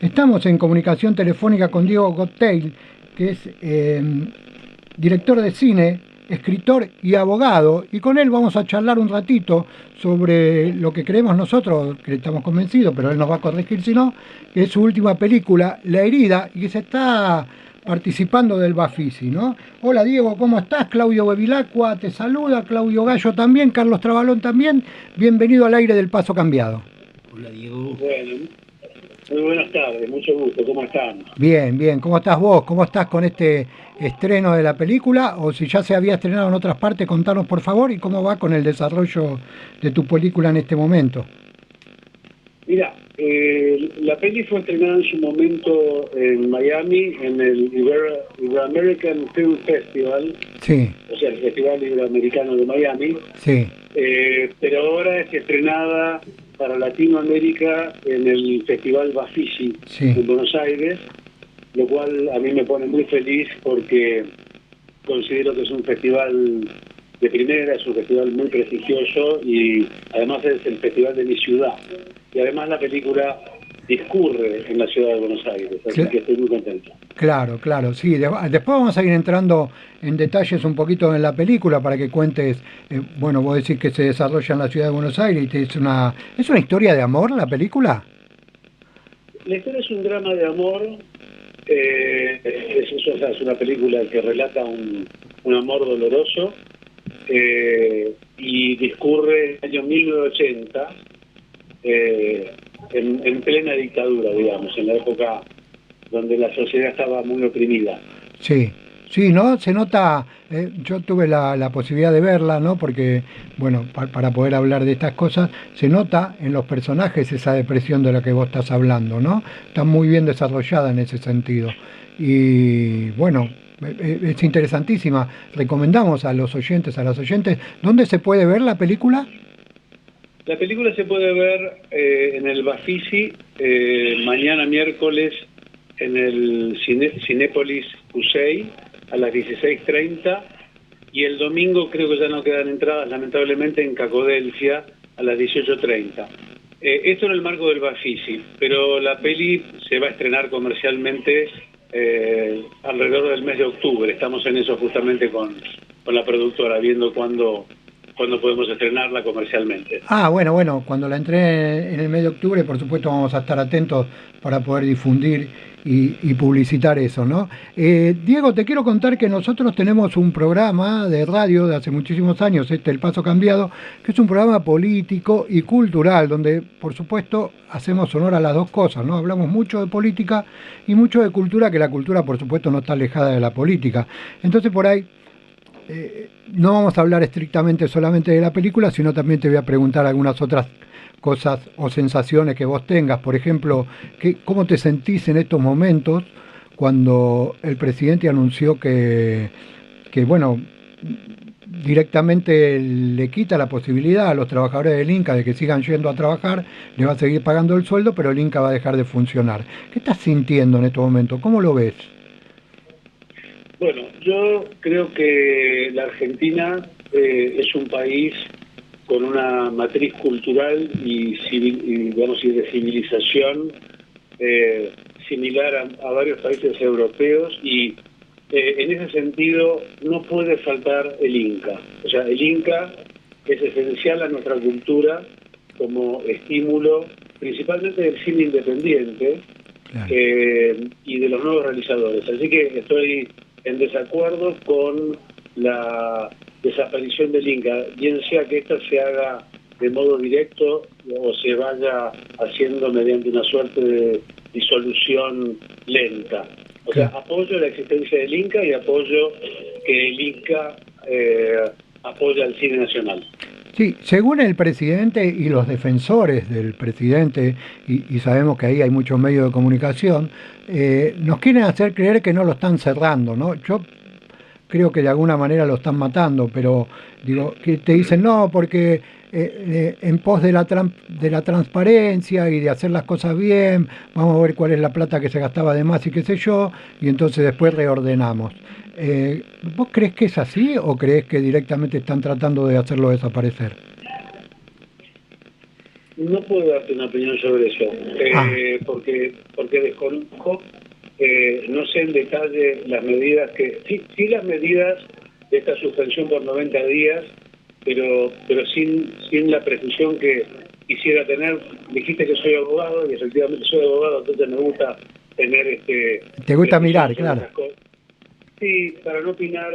Estamos en comunicación telefónica con Diego Gottlieb, que es director de cine, escritor y abogado, y con él vamos a charlar un ratito sobre lo que creemos nosotros, que estamos convencidos, pero él nos va a corregir si no, que es su última película, La herida, y que se está participando del Bafisi, ¿no? Hola Diego, ¿cómo estás? Claudio Bevilacqua te saluda, Claudio Gallo también, Carlos Trabalón también, bienvenido al aire del Paso Cambiado. Hola Diego. Bueno, muy buenas tardes, mucho gusto, ¿cómo están? Bien, bien. ¿Cómo estás vos? ¿Cómo estás con este estreno de la película? O si ya se había estrenado en otras partes, contanos por favor y cómo va con el desarrollo de tu película en este momento. Mira, la peli fue estrenada en su momento en Miami, en el Ibero-American Film Festival, Sí, o sea, el Festival Iberoamericano de Miami, sí. pero ahora es estrenada para Latinoamérica en el Festival Bafisi Sí. en Buenos Aires, lo cual a mí me pone muy feliz porque considero que es un festival de primera, es un festival muy prestigioso y además es el festival de mi ciudad. Y además la película discurre en la ciudad de Buenos Aires, así que estoy muy contento. Claro, claro, sí. Después vamos a ir entrando en detalles un poquito en la película para que cuentes, bueno, vos decís que se desarrolla en la ciudad de Buenos Aires y ¿es una historia de amor la película? La historia es un drama de amor, es una película que relata un amor doloroso y discurre en el año 1980, en plena dictadura, digamos, en la época donde la sociedad estaba muy oprimida. Sí, sí, ¿no? Se nota, yo tuve la posibilidad de verla, ¿no? Porque, bueno, para poder hablar de estas cosas, se nota en los personajes esa depresión de la que vos estás hablando, ¿no? Está muy bien desarrollada en ese sentido. Y bueno, es interesantísima. Recomendamos a los oyentes, a las oyentes, ¿dónde se puede ver la película? La película se puede ver en el Bafisi mañana miércoles en el Cinépolis Cusey a las 16:30 y el domingo creo que ya no quedan entradas lamentablemente en Cacodelfia a las 18:30. Esto en el marco del Bafisi, pero la peli se va a estrenar comercialmente alrededor del mes de octubre. Estamos en eso justamente con la productora, viendo cuándo podemos estrenarla comercialmente. Ah, bueno, bueno, cuando la entré en el mes de octubre, por supuesto vamos a estar atentos para poder difundir y publicitar eso, ¿no? Diego, te quiero contar que nosotros tenemos un programa de radio de hace muchísimos años, El Paso Cambiado, que es un programa político y cultural, donde, por supuesto, hacemos honor a las dos cosas, ¿no? Hablamos mucho de política y mucho de cultura, que la cultura, por supuesto, no está alejada de la política. Entonces, por ahí no vamos a hablar estrictamente solamente de la película, sino también te voy a preguntar algunas otras cosas o sensaciones que vos tengas. Por ejemplo, ¿cómo te sentís en estos momentos cuando el presidente anunció bueno, directamente le quita la posibilidad a los trabajadores del Inca de que sigan yendo a trabajar, le va a seguir pagando el sueldo, pero el Inca va a dejar de funcionar? ¿Qué estás sintiendo en estos momentos? ¿Cómo lo ves? Bueno, yo creo que la Argentina es un país con una matriz cultural y, civil, y digamos, y de civilización similar a varios países europeos y en ese sentido no puede faltar el Inca. O sea, el Inca es esencial a nuestra cultura como estímulo principalmente del cine independiente. Claro. Y de los nuevos realizadores. Así que estoy en desacuerdo con la desaparición del Inca, bien sea que esta se haga de modo directo o se vaya haciendo mediante una suerte de disolución lenta. O sea, apoyo la existencia del Inca y apoyo que el Inca apoya al cine nacional. Sí, según el presidente y los defensores del presidente, y sabemos que ahí hay muchos medios de comunicación, nos quieren hacer creer que no lo están cerrando, ¿no? Yo creo que de alguna manera lo están matando, pero digo, que te dicen no, porque en pos de la transparencia y de hacer las cosas bien, vamos a ver cuál es la plata que se gastaba de más y qué sé yo, y entonces después reordenamos. ¿Vos crees que es así o crees que directamente están tratando de hacerlo desaparecer? no puedo darte una opinión sobre eso, Ah, porque desconozco, no sé en detalle las medidas sí las medidas de esta suspensión por 90 días, pero sin la precisión que quisiera tener. Dijiste que soy abogado y efectivamente soy abogado, entonces me gusta tener ¿te gusta precisión mirar, sobre claro? esas cosas. Sí, para no opinar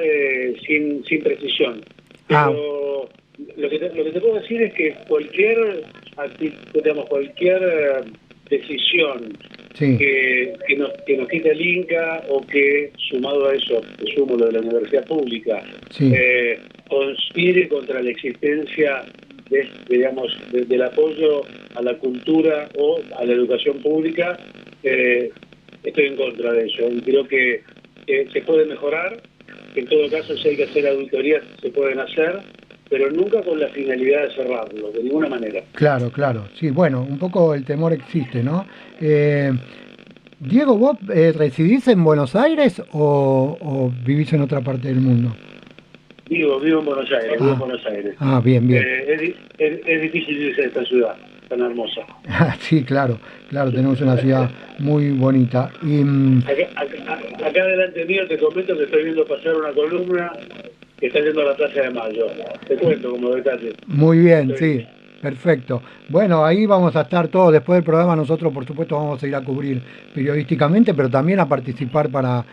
sin precisión. Ah, Pero lo que te puedo decir es que cualquier decisión sí, que nos quite el Inca o que, sumado a eso, que sumo lo de la universidad pública, sí. conspire contra la existencia del apoyo a la cultura o a la educación pública, estoy en contra de eso. Y creo que se puede mejorar, que en todo caso si hay que hacer auditorías se pueden hacer, pero nunca con la finalidad de cerrarlo, de ninguna manera. Claro, claro. Sí, bueno, un poco el temor existe, ¿no? Diego, ¿vos residís en Buenos Aires o vivís en otra parte del mundo? Vivo en Buenos Aires, vivo en Ah, Buenos Aires. bien, bien. Es difícil irse de esta ciudad tan hermosa. Ah, sí, claro, claro, tenemos una ciudad muy bonita. Y Acá delante mío te comento que estoy viendo pasar una columna que está yendo a la Plaza de Mayo. Te cuento como detalle. muy bien, Estoy, sí, perfecto. Bueno, ahí vamos a estar todos. Después del programa nosotros, por supuesto, vamos a ir a cubrir periodísticamente, pero también a participar para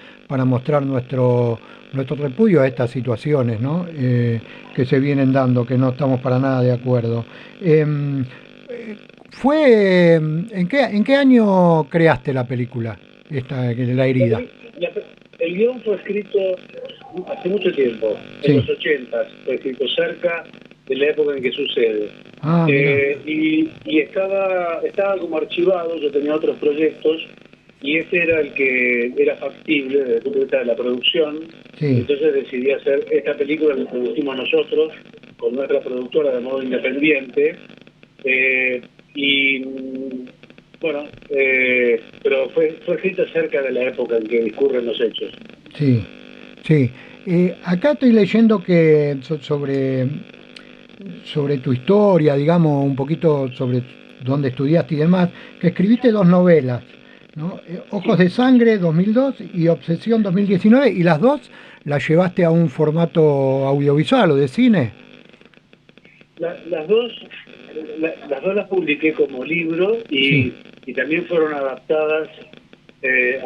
mostrar nuestro repudio a estas situaciones, ¿no? Que se vienen dando, que no estamos para nada de acuerdo. Eh, ¿en qué año creaste la película, La La herida? peli- la pe- el guión fue escrito hace mucho tiempo, en Sí. los 80, fue escrito cerca de la época en que sucede. Ah, mira. Y estaba como archivado, yo tenía otros proyectos, y este era el que era factible desde el punto de vista de la producción. Sí. Entonces decidí hacer esta película que producimos nosotros, con nuestra productora de modo independiente. eh, y bueno, pero fue escrita cerca de la época en que discurren los hechos. Sí, sí. Acá estoy leyendo que sobre tu historia, digamos, un poquito sobre dónde estudiaste y demás, que escribiste dos novelas, ¿no? Ojos Sí, de Sangre 2002 y Obsesión 2019, y las dos las llevaste a un formato audiovisual o de cine. las dos las publiqué como libro Sí. y también fueron adaptadas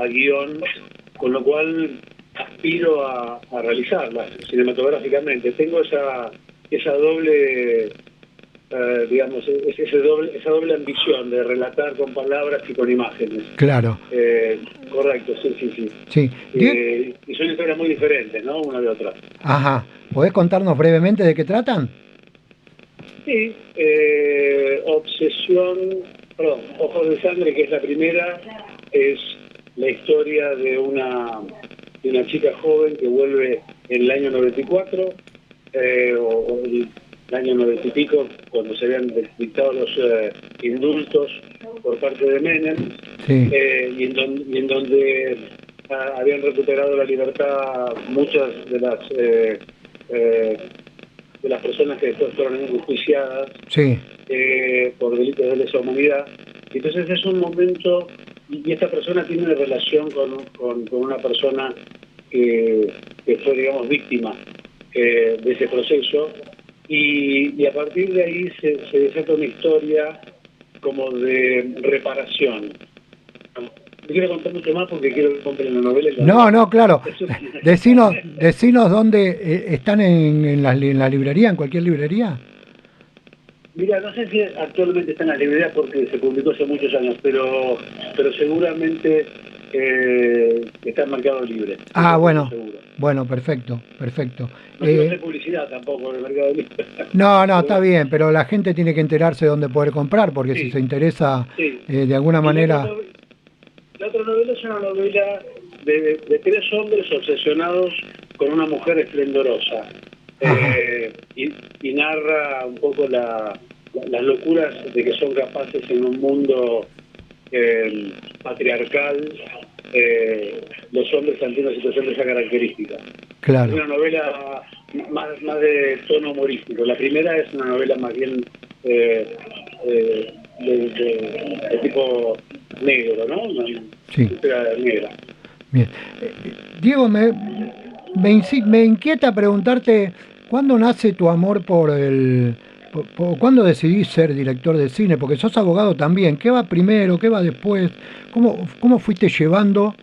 a guión, con lo cual aspiro a realizarlas cinematográficamente. Tengo esa doble, esa doble ambición de relatar con palabras y con imágenes. Claro, Correcto, sí, sí, sí. sí. Y son historias muy diferentes, ¿no? Una de otra. Ajá. ¿Podés contarnos brevemente de qué tratan? Sí, Ojos de Sangre, que es la primera, es la historia de una chica joven que vuelve en el año 94, o el año 90 y pico, cuando se habían dictado los indultos por parte de Menem, Sí, y en donde habían recuperado la libertad muchas de las personas que después fueron enjuiciadas sí, por delitos de lesa humanidad. Entonces es un momento, y esta persona tiene una relación con una persona que fue, digamos, víctima de ese proceso, y a partir de ahí se desata una historia como de reparación. No quiero contar mucho más porque quiero que compren la novela y la no, vean. no, claro. Eso- Decinos dónde están en la librería, en cualquier librería. Mira, no sé si actualmente está en las librerías porque se publicó hace muchos años, pero seguramente está en Mercado Libre, Ah, eso estoy bueno, seguro. bueno, perfecto, perfecto. No quiero hacer publicidad tampoco en el Mercado Libre. No, Pero está bueno, bien, pero la gente tiene que enterarse de dónde poder comprar, porque si se sí, interesa sí. de alguna Y manera, la otra novela es una novela de tres hombres obsesionados con una mujer esplendorosa. ajá, Y narra un poco las locuras de que son capaces en un mundo patriarcal, los hombres ante una situación de esa característica. Es claro, una novela más de tono humorístico. La primera es una novela más bien eh, de tipo negro, ¿no? Una Sí, película negra. bien. Diego, me inquieta preguntarte, ¿cuándo nace tu amor por cuándo decidís ser director de cine? Porque sos abogado también. ¿Qué va primero? ¿Qué va después? ¿Cómo fuiste llevando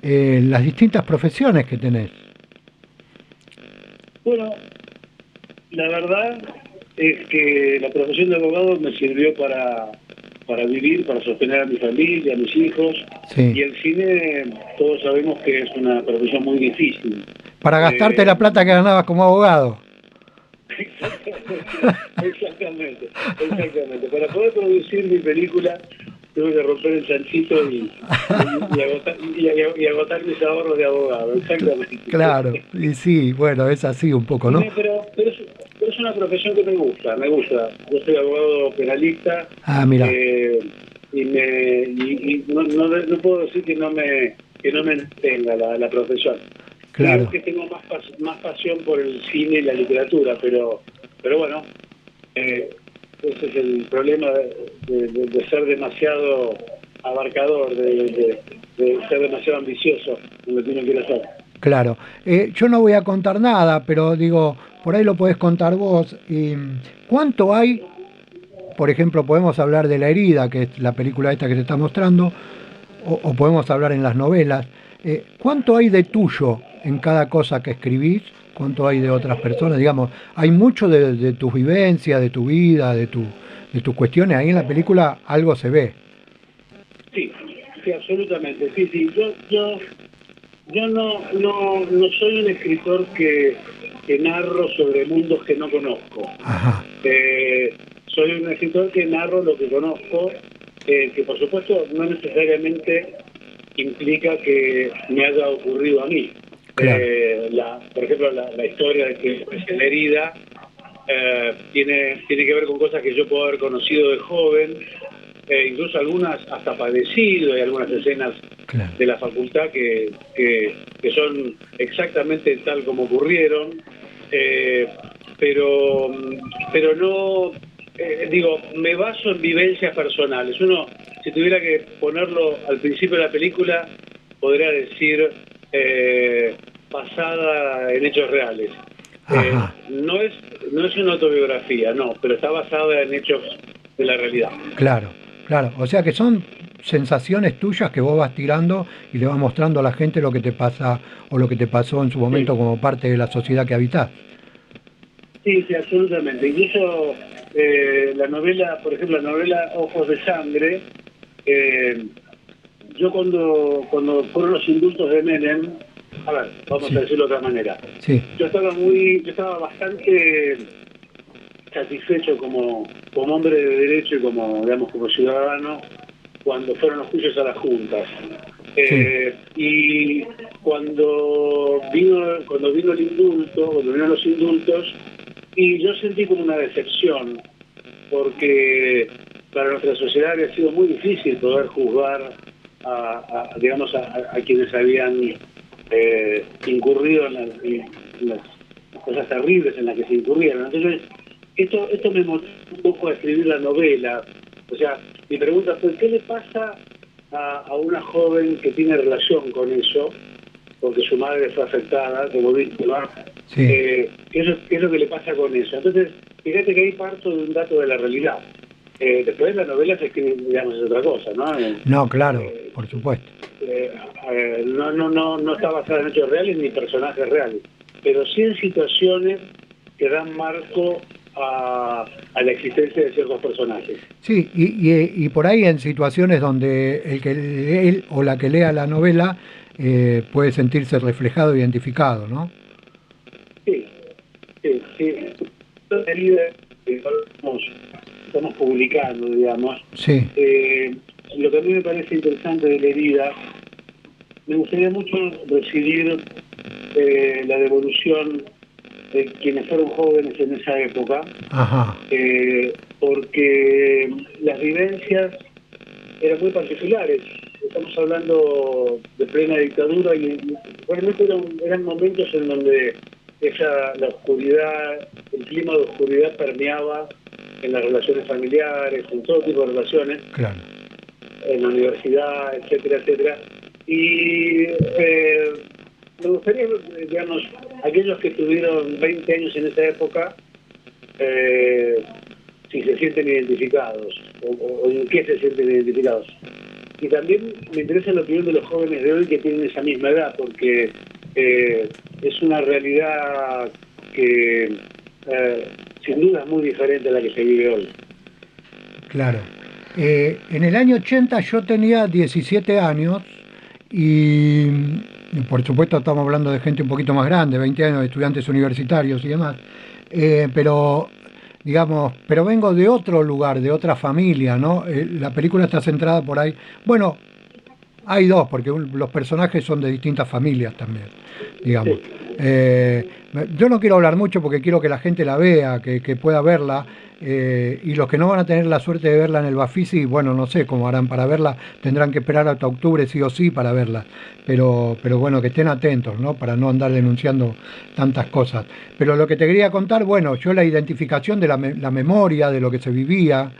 las distintas profesiones que tenés? Bueno, la verdad es que la profesión de abogado me sirvió para vivir, para sostener a mi familia, a mis hijos, Sí. y el cine todos sabemos que es una profesión muy difícil. Para gastarte Eh, la plata que ganabas como abogado. exactamente, exactamente. Para poder producir mi película tuve que romper el chanchito y agotar mis ahorros de abogado, exactamente. Claro, y sí, bueno, es así un poco, ¿no? Pero es una profesión que me gusta, me gusta. Yo soy abogado penalista Ah, mira, eh, y no puedo decir que no me entretenga la profesión. Creo claro, que tengo más pasión por el cine y la literatura, pero bueno, ese es el problema de ser demasiado abarcador, de ser demasiado ambicioso en lo que uno quiere hacer. claro. Yo no voy a contar nada, pero digo, por ahí lo podés contar vos. Y, ¿cuánto hay? Por ejemplo, podemos hablar de La herida, que es la película esta que te está mostrando, o podemos hablar en las novelas. ¿Cuánto hay de tuyo en cada cosa que escribís? ¿Cuánto hay de otras personas? Digamos, hay mucho de tus vivencias, de tu vida, de tus cuestiones. Ahí en la película algo se ve. Sí, sí, absolutamente. Sí, sí. Yo no soy un escritor que narro sobre mundos que no conozco. Ajá, Soy un escritor que narro lo que conozco, que por supuesto no necesariamente implica que me haya ocurrido a mí. claro, Por ejemplo, la historia de que es la herida tiene que ver con cosas que yo puedo haber conocido de joven, incluso algunas hasta padecido, hay algunas escenas claro. de la facultad que son exactamente tal como ocurrieron, eh, pero, pero no, digo, me baso en vivencias personales. Uno, si tuviera que ponerlo al principio de la película, podría decir basada en hechos reales. Ajá, No es una autobiografía, no, pero está basada en hechos de la realidad. claro, claro. O sea que son sensaciones tuyas que vos vas tirando y le vas mostrando a la gente lo que te pasa o lo que te pasó en su Sí, momento como parte de la sociedad que habitás. sí, sí, absolutamente. Incluso la novela, por ejemplo, la novela Ojos de Sangre, eh, yo cuando fueron los indultos de Menem, a ver, vamos a Sí, decirlo de otra manera, sí, yo estaba bastante satisfecho como hombre de derecho y como, digamos, como ciudadano cuando fueron los juicios a las juntas. sí. Y cuando vino el indulto, cuando vinieron los indultos, y yo sentí como una decepción, porque para nuestra sociedad había sido muy difícil poder juzgar digamos, a quienes habían incurrido en las cosas terribles en las que se incurrieron. Entonces, esto me motivó un poco a escribir la novela. O sea, mi pregunta fue, ¿qué le pasa a una joven que tiene relación con eso? Porque su madre fue afectada como víctima. Sí. ¿Qué es lo que le pasa con eso? Entonces, fíjate que ahí parto de un dato de la realidad. Después la novela se escribe, digamos, es otra cosa, ¿no? No, claro, Eh, por supuesto. no está basada en hechos reales ni personajes reales, pero sí en situaciones que dan marco a la existencia de ciertos personajes. Sí, y por ahí en situaciones donde el que lee o la que lea la novela puede sentirse reflejado, identificado, ¿no? Sí, sí, sí. Esta herida que estamos publicando, digamos. Sí, Lo que a mí me parece interesante de la herida, me gustaría mucho recibir la devolución de quienes fueron jóvenes en esa época, ajá, porque las vivencias eran muy particulares. Estamos hablando de plena dictadura y realmente eran momentos en donde la oscuridad, el clima de oscuridad permeaba en las relaciones familiares, en todo tipo de relaciones, Claro. en la universidad, etcétera, etcétera. Y me gustaría, digamos, aquellos que tuvieron 20 años en esa época, si se sienten identificados, o en qué se sienten identificados. Y también me interesa la opinión de los jóvenes de hoy que tienen esa misma edad, porque es una realidad que sin duda es muy diferente a la que se vive hoy. Claro. En el año 80 yo tenía 17 años y por supuesto estamos hablando de gente un poquito más grande, 20 años, de estudiantes universitarios y demás. Pero digamos, pero vengo de otro lugar, de otra familia, ¿no? La película está centrada por ahí. Bueno, hay dos, porque los personajes son de distintas familias también, digamos. Sí, Eh, yo no quiero hablar mucho porque quiero que la gente la vea, que pueda verla. Y los que no van a tener la suerte de verla en el Bafisi, bueno, no sé cómo harán para verla, tendrán que esperar hasta octubre sí o sí para verla. Pero bueno, que estén atentos, ¿no? Para no andar denunciando tantas cosas. Pero lo que te quería contar, bueno, yo la identificación de la memoria, de lo que se vivía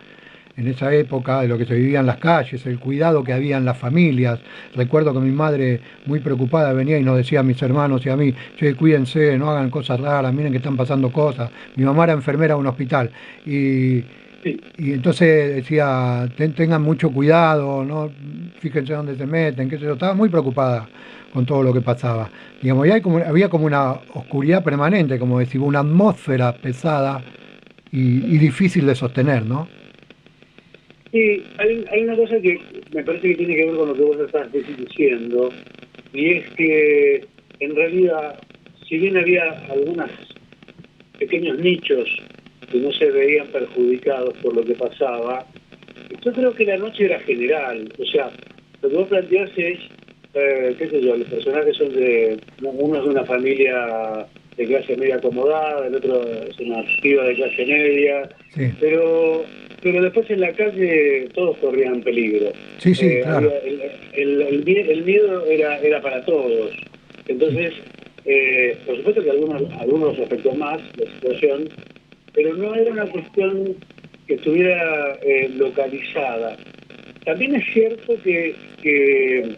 en esa época, de lo que se vivía en las calles, el cuidado que había en las familias. Recuerdo que mi madre, muy preocupada, venía y nos decía a mis hermanos y a mí: che, cuídense, no hagan cosas raras, miren que están pasando cosas. Mi mamá era enfermera de un hospital y, sí. y entonces decía: tengan mucho cuidado, ¿no? Fíjense dónde se meten, qué sé yo. Estaba muy preocupada con todo lo que pasaba. Digamos, y había como una oscuridad permanente, como decir, una atmósfera pesada y difícil de sostener, ¿no? Y hay una cosa que me parece que tiene que ver con lo que vos estás diciendo, y es que en realidad, si bien había algunos pequeños nichos que no se veían perjudicados por lo que pasaba, yo creo que la noche era general. O sea, lo que vos planteás es, qué sé yo, los personajes son uno es de una familia de clase media acomodada, el otro es una piba de clase media, Sí, pero pero después en la calle todos corrían peligro. sí, sí, claro. Había el miedo era para todos. Sí. Entonces, por supuesto que a algunos les afectó más la situación, pero no era una cuestión que estuviera localizada. También es cierto que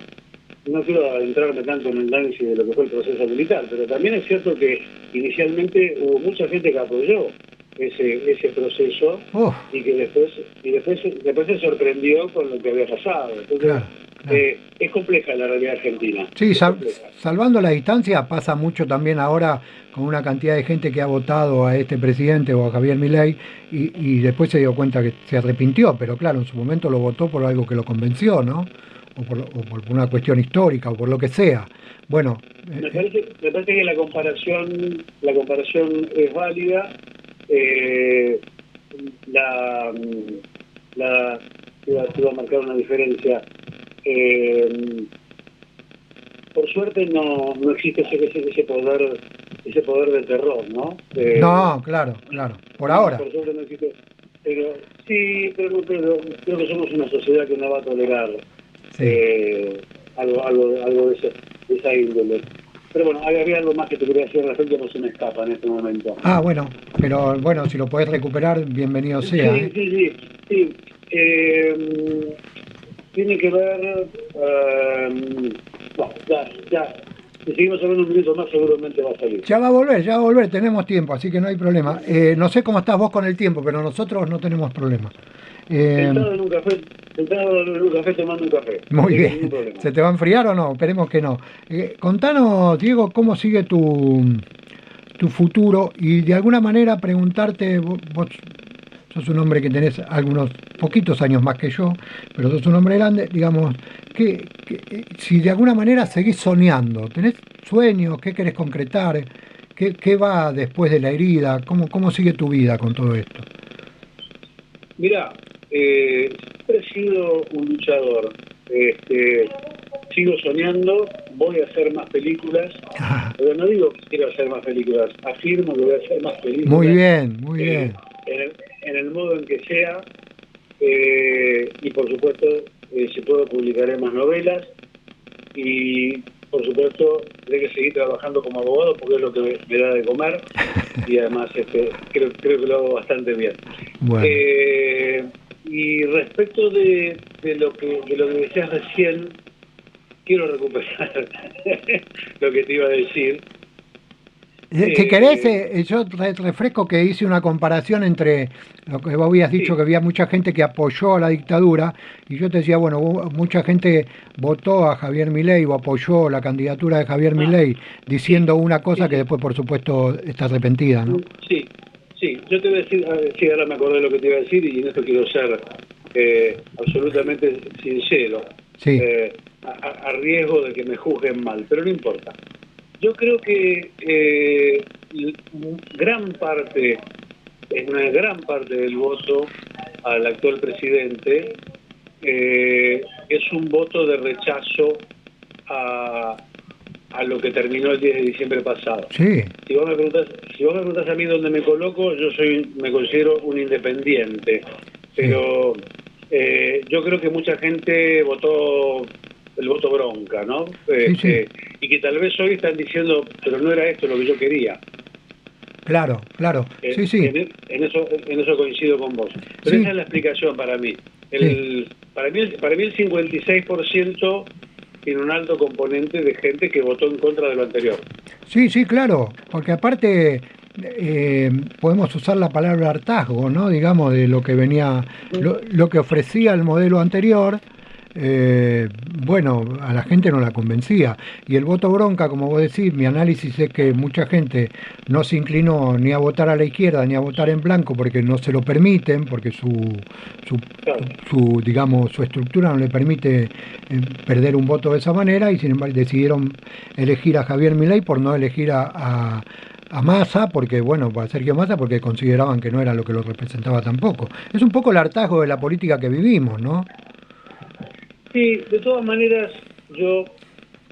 no quiero adentrarme tanto en el análisis de lo que fue el proceso militar, pero también es cierto que inicialmente hubo mucha gente que apoyó ese proceso Uf, y que después se sorprendió con lo que había pasado. Entonces, claro, claro. es compleja la realidad argentina, Sí, es compleja. salvando la distancia, pasa mucho también ahora con una cantidad de gente que ha votado a este presidente o a Javier Milei y después se dio cuenta que se arrepintió, pero claro, en su momento lo votó por algo que lo convenció, ¿no? O por una cuestión histórica o por lo que sea. Bueno, Me parece que la comparación es válida. Eh, la, la, te iba a marcar una diferencia. Eh, por suerte no existe ese poder del terror, ¿no? no, claro, claro, por ahora. Por suerte no existe. Pero sí, pero creo que somos una sociedad que no va a tolerar Sí. eh, algo de esa índole. Pero bueno, había algo más que te quería decir al respecto, no se me escapa en este momento. Ah, bueno, pero bueno, si lo podés recuperar, bienvenido Sí, sea, ¿eh? sí, sí, sí. Tiene que ver... bueno, ya. Si seguimos hablando un minuto más, seguramente va a salir. Ya va a volver, tenemos tiempo, así que no hay problema. No sé cómo estás vos con el tiempo, pero nosotros no tenemos problema. Eh, Sentado en un café tomando un café. No Muy tengo bien. ningún problema. ¿Se te va a enfriar o no? Esperemos que no. Contanos, Diego, cómo sigue tu futuro y de alguna manera preguntarte, vos sos un hombre que tenés algunos poquitos años más que yo, pero sos un hombre grande, digamos, si de alguna manera seguís soñando, ¿tenés sueños? ¿Qué querés concretar? ¿Qué va después de la herida? ¿Cómo sigue tu vida con todo esto? Mirá, siempre he sido un luchador. Sigo soñando, voy a hacer más películas, pero no digo que quiero hacer más películas, afirmo que voy a hacer más Muy películas bien, muy eh, bien. en el modo en que sea, y por supuesto, si puedo, publicaré más novelas y por supuesto tendré que seguir trabajando como abogado porque es lo que me da de comer y además creo que lo hago bastante bien. Bueno. Y respecto de lo que decías recién, quiero recuperar lo que te iba a decir. Si querés, yo refresco que hice una comparación entre lo que vos habías dicho, Sí, que había mucha gente que apoyó a la dictadura, y yo te decía, bueno, mucha gente votó a Javier Milei o apoyó la candidatura de Javier ah, Milei, sí, diciendo una sí, cosa que sí, después, por supuesto, está arrepentida, ¿no? sí, sí. Yo te voy a decir, sí, ahora me acordé de lo que te iba a decir y en esto quiero ser absolutamente sincero, Sí, a riesgo de que me juzguen mal, pero no importa. Yo creo que gran parte, es una gran parte del voto al actual presidente es un voto de rechazo a, a lo que terminó el 10 de diciembre pasado. sí, Si vos me preguntás a mí dónde me coloco, me considero un independiente, sí, pero yo creo que mucha gente votó el voto bronca, ¿no? sí, sí, Y que tal vez hoy están diciendo, pero no era esto lo que yo quería. claro, claro, sí, sí, En eso coincido con vos. Pero esa sí, es la explicación para mí. sí. Para mí el 56% tiene un alto componente de gente que votó en contra de lo anterior. Sí, sí, claro, porque aparte podemos usar la palabra hartazgo, ¿no? Digamos, de lo que venía, lo que ofrecía el modelo anterior, eh, bueno, a la gente no la convencía. Y el voto bronca, como vos decís, mi análisis es que mucha gente no se inclinó ni a votar a la izquierda ni a votar en blanco porque no se lo permiten, porque su, Claro. digamos, su estructura no le permite perder un voto de esa manera y sin embargo decidieron elegir a Javier Milei por no elegir a Massa, porque bueno, a Sergio Massa, porque consideraban que no era lo que lo representaba tampoco. Es un poco el hartazgo de la política que vivimos, ¿no? Sí, de todas maneras, yo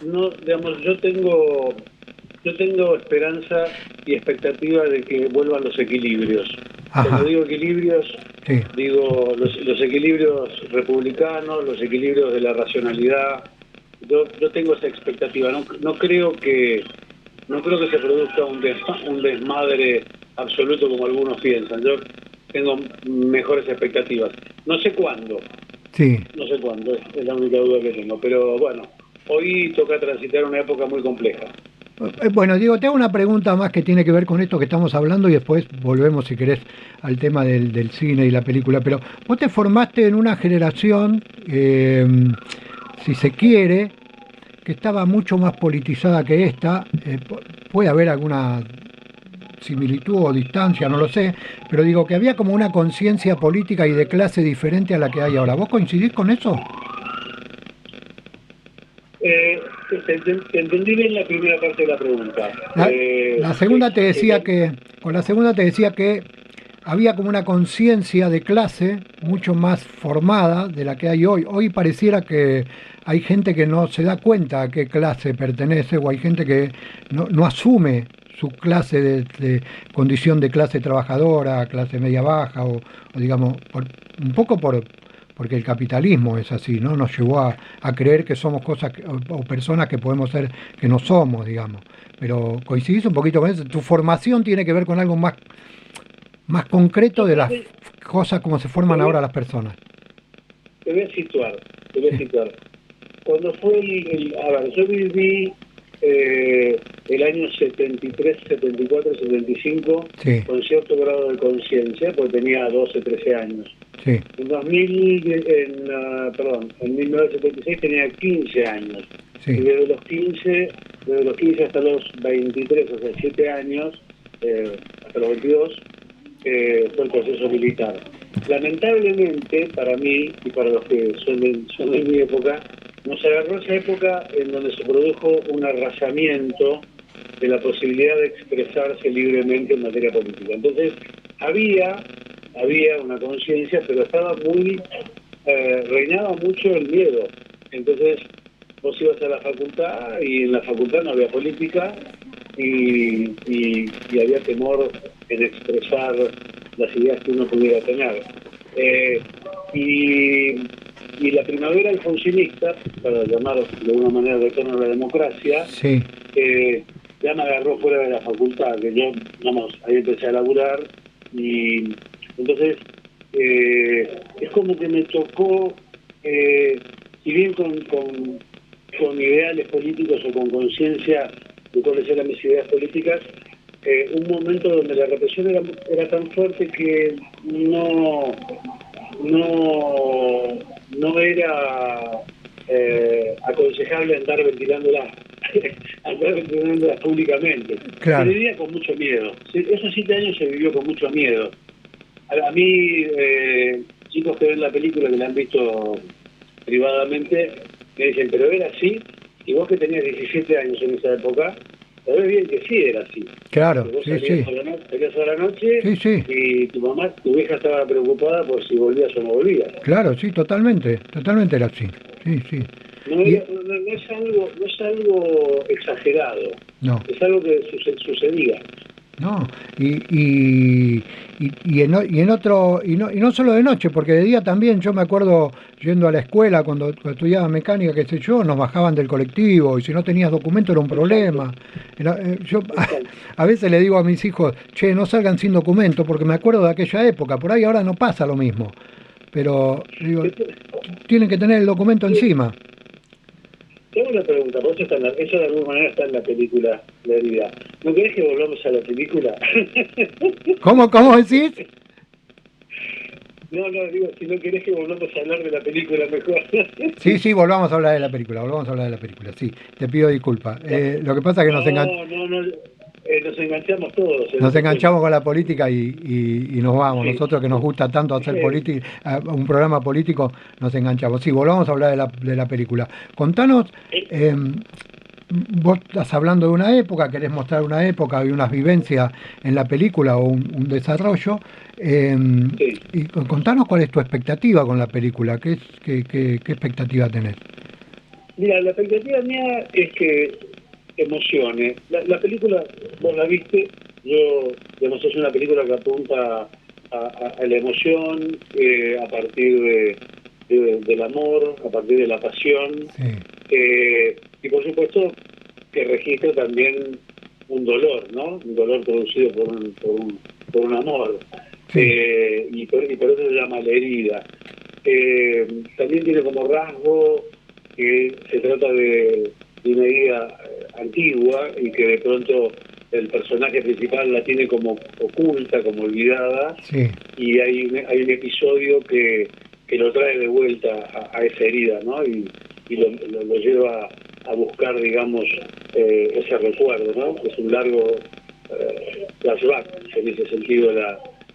no, digamos, yo tengo esperanza y expectativa de que vuelvan los equilibrios. Cuando Ajá, digo equilibrios, sí, digo los equilibrios republicanos, los equilibrios de la racionalidad. Yo tengo esa expectativa. No creo que se produzca un desmadre absoluto como algunos piensan. Yo tengo mejores expectativas. No sé cuándo, sí. no sé cuándo, es la única duda que tengo. Pero bueno, hoy toca transitar una época muy compleja. Bueno, Diego, te hago una pregunta más que tiene que ver con esto que estamos hablando y después volvemos, si querés, al tema del cine y la película. Pero vos te formaste en una generación, si se quiere, que estaba mucho más politizada que esta. Puede haber alguna similitud o distancia, no lo sé, pero digo que había como una conciencia política y de clase diferente a la que hay ahora. ¿Vos coincidís con eso? Eh, te entendí bien la primera parte de la pregunta. La segunda te decía que, con la segunda te decía que había como una conciencia de clase mucho más formada de la que hay hoy. Hoy pareciera que hay gente que no se da cuenta a qué clase pertenece o hay gente que no asume su clase de condición de clase trabajadora, clase media baja o digamos, un poco porque el capitalismo es así, ¿no? Nos llevó a creer que somos cosas o personas que podemos ser que no somos, digamos. Pero coincidís un poquito con eso. Tu formación tiene que ver con algo más concreto Yo de creo las que cosas como se te forman voy, ahora las personas. te voy a situar, te voy a Sí, situar. Cuando fue a ver, yo viví el año 73, 74, 75 sí, con cierto grado de conciencia, porque tenía 12, 13 años. sí, En 2000, en 1976 tenía 15 años. Y sí, desde los 15 hasta los 23, o sea, 7 años, hasta los 22, fue el proceso militar. Lamentablemente, para mí y para los que son de mi época, nos agarró esa época en donde se produjo un arrasamiento de la posibilidad de expresarse libremente en materia política. Entonces, había una conciencia, pero reinaba mucho el miedo. Entonces, vos ibas a la facultad y en la facultad no había política y había temor en expresar las ideas que uno pudiera tener. Eh, y, y la primavera alfonsinista, para llamar de alguna manera el retorno a la democracia, sí, eh, ya me agarró fuera de la facultad, que yo, vamos, ahí empecé a laburar y entonces es como que me tocó, si bien con ideales políticos o con conciencia de cuáles eran mis ideas políticas, un momento donde la represión era tan fuerte que no era aconsejable andar ventilándolas públicamente. Se Claro. vivía con mucho miedo. Esos 7 años se vivió con mucho miedo. A mí, chicos que ven la película, que la han visto privadamente, me dicen, pero era así, y vos que tenías 17 años en esa época, sabés bien que sí era así. Claro, Que vos sí, sí. salías a la noche Sí, sí. y tu vieja estaba preocupada por si volvías o no volvías. Claro, sí, totalmente. Totalmente era así. Sí, sí. No, Y, no es algo exagerado, no. es algo que sucedía. No, y en otro, y no solo de noche, porque de día también, yo me acuerdo yendo a la escuela cuando estudiaba mecánica, qué sé yo, nos bajaban del colectivo y si no tenías documento era un Exacto, problema. Yo exacto. a veces le digo a mis hijos, che, no salgan sin documento, porque me acuerdo de aquella época, por ahí ahora no pasa lo mismo, pero digo, tienen que tener el documento encima. Tengo una pregunta, por eso de alguna manera está en la película La herida. ¿No querés que volvamos a la película? ¿Cómo decís? No, no, digo, si no querés que volvamos a hablar de la película mejor. Sí, sí, volvamos a hablar de la película, volvamos a hablar de la película, sí, te pido disculpas. Lo que pasa es que No, nos enganchamos todos en nos ese tema. enganchamos con la política y nos vamos. Sí, Nosotros que nos sí. gusta tanto hacer política, un programa político, nos enganchamos. Sí, volvamos a hablar de la película. Contanos, eh, vos estás hablando de una época, querés mostrar una época y unas vivencias en la película o un desarrollo. eh, Sí. y contanos cuál es tu expectativa con la película, qué expectativa tenés. Mira, la expectativa mía es que emocione. La película, vos la viste, yo, digamos, es una película que apunta a la emoción, a partir del amor, a partir de la pasión, Sí, y por supuesto que registra también un dolor, ¿no? Un dolor producido por un amor. sí, Y por eso se llama La herida. También tiene como rasgo que se trata de una herida antigua y que de pronto el personaje principal la tiene como oculta, como olvidada, sí. y hay un episodio que lo trae de vuelta a esa herida, ¿no? Y lo lleva a buscar, digamos, ese recuerdo, ¿no? Es un largo flashback en ese sentido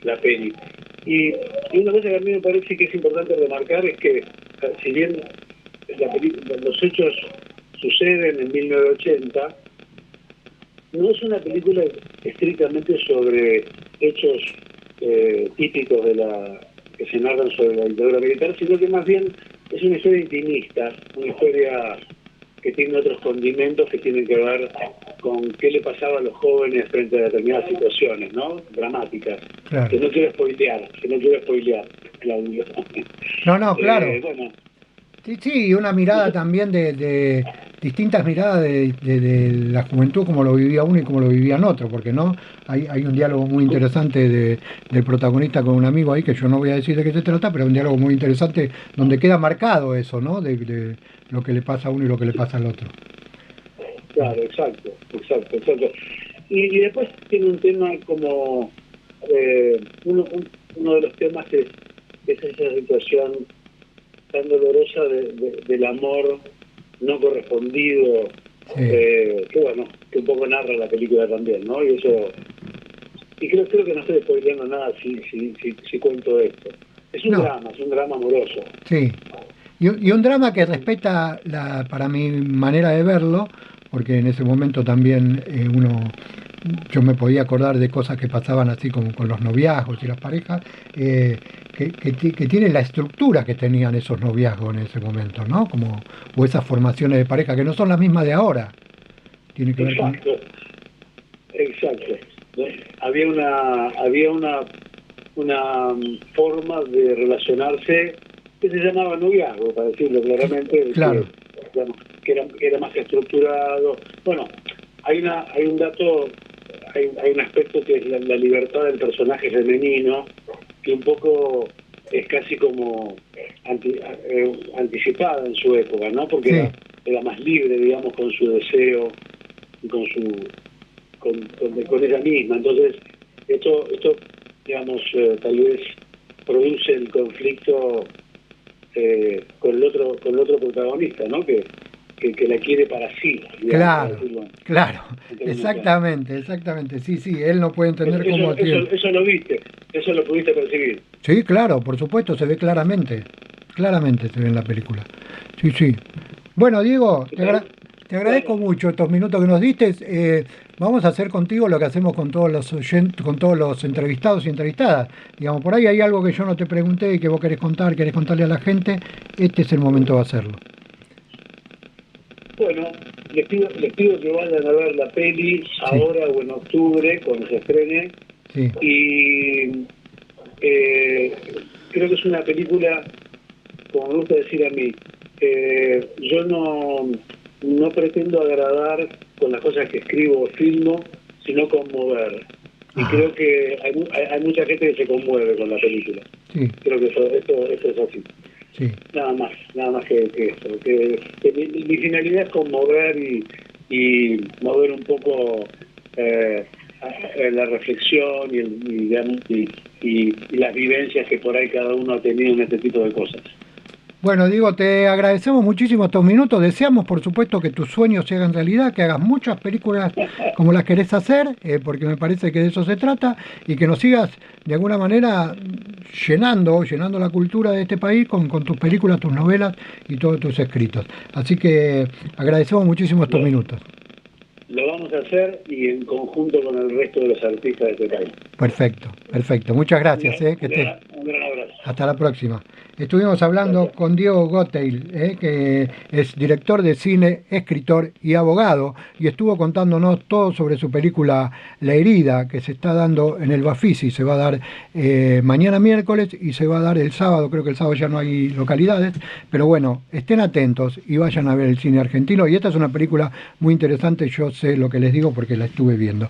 la peli. Y una cosa que a mí me parece que es importante remarcar es que, si bien los hechos suceden en 1980, no es una película estrictamente sobre hechos típicos que se narran sobre la dictadura militar, sino que más bien es una historia intimista, una historia que tiene otros condimentos que tienen que ver con qué le pasaba a los jóvenes frente a determinadas situaciones, ¿no? Dramáticas. Claro. Que no quiero spoilear, Claudio. No, no, claro. Bueno, Sí, sí, y una mirada también de distintas miradas de la juventud, como lo vivía uno y como lo vivían otros, porque no hay un diálogo muy interesante del protagonista con un amigo ahí, que yo no voy a decir de qué se trata, pero un diálogo muy interesante donde queda marcado eso, ¿no? De lo que le pasa a uno y lo que le pasa al otro. claro, exacto. Y después tiene un tema como, uno de los temas es esa situación tan dolorosa del amor no correspondido, Sí. que bueno, que un poco narra la película también, ¿no? Y creo que no estoy spoileando nada si cuento esto. No, Es un drama amoroso. sí. Y un drama que respeta, para mi manera de verlo, porque en ese momento también yo me podía acordar de cosas que pasaban así como con los noviazgos y las parejas, que tienen la estructura que tenían esos noviazgos en ese momento, ¿no? O esas formaciones de pareja que no son las mismas de ahora. Tiene que ver con... Exacto. ¿No? Había una forma de relacionarse que se llamaba noviazgo, para decirlo claramente, Claro, digamos, que era más estructurado. Bueno, hay un dato, hay un aspecto que es la libertad del personaje femenino, que un poco es casi como anticipada en su época, ¿no? Porque Sí, era más libre, digamos, con su deseo y con ella misma. Entonces, esto digamos, tal vez produce el conflicto con el otro protagonista, ¿no? Que la quiere para sí, digamos, para claro, decirlo claro, en términos claros. exactamente, exactamente, sí, sí, él no puede entender cómo tiene... Eso lo viste, eso lo pudiste percibir. Sí, claro, por supuesto, se ve claramente, claramente se ve en la película. Sí, sí. Bueno, Diego, te agradezco Bueno, mucho estos minutos que nos diste. Vamos a hacer contigo lo que hacemos con todos los con todos los entrevistados y entrevistadas. Digamos, por ahí hay algo que yo no te pregunté y que vos querés contar, querés contarle a la gente. Este es el momento de hacerlo. bueno, les pido que vayan a ver la peli Sí, ahora o en octubre, cuando se estrene, sí. y eh, creo que es una película, como me gusta decir a mí, yo no pretendo agradar con las cosas que escribo o filmo, sino conmover. Y Ah, creo que hay mucha gente que se conmueve con la película. sí, Creo que esto es así. sí. Nada más que eso. Que mi finalidad es conmover y mover un poco la reflexión digamos, y las vivencias que por ahí cada uno ha tenido en este tipo de cosas. Bueno, Diego, te agradecemos muchísimo estos minutos. Deseamos, por supuesto, que tus sueños se hagan realidad, que hagas muchas películas como las querés hacer, porque me parece que de eso se trata, y que nos sigas de alguna manera llenando la cultura de este país con tus películas, tus novelas y todos tus escritos. Así que agradecemos muchísimo estos Lo, minutos. lo vamos a hacer y en conjunto con el resto de los artistas de este país. Perfecto, perfecto. Muchas gracias, que estés. Un gran abrazo. Hasta la próxima. Estuvimos Chao, hablando chao. con Diego Goteil, que es director de cine, escritor y abogado, y estuvo contándonos todo sobre su película La herida, que se está dando en el Bafisi. Se va a dar mañana miércoles y se va a dar el sábado. Creo que el sábado ya no hay localidades, pero bueno, estén atentos y vayan a ver el cine argentino. Y esta es una película muy interesante, yo sé lo que les digo porque la estuve viendo.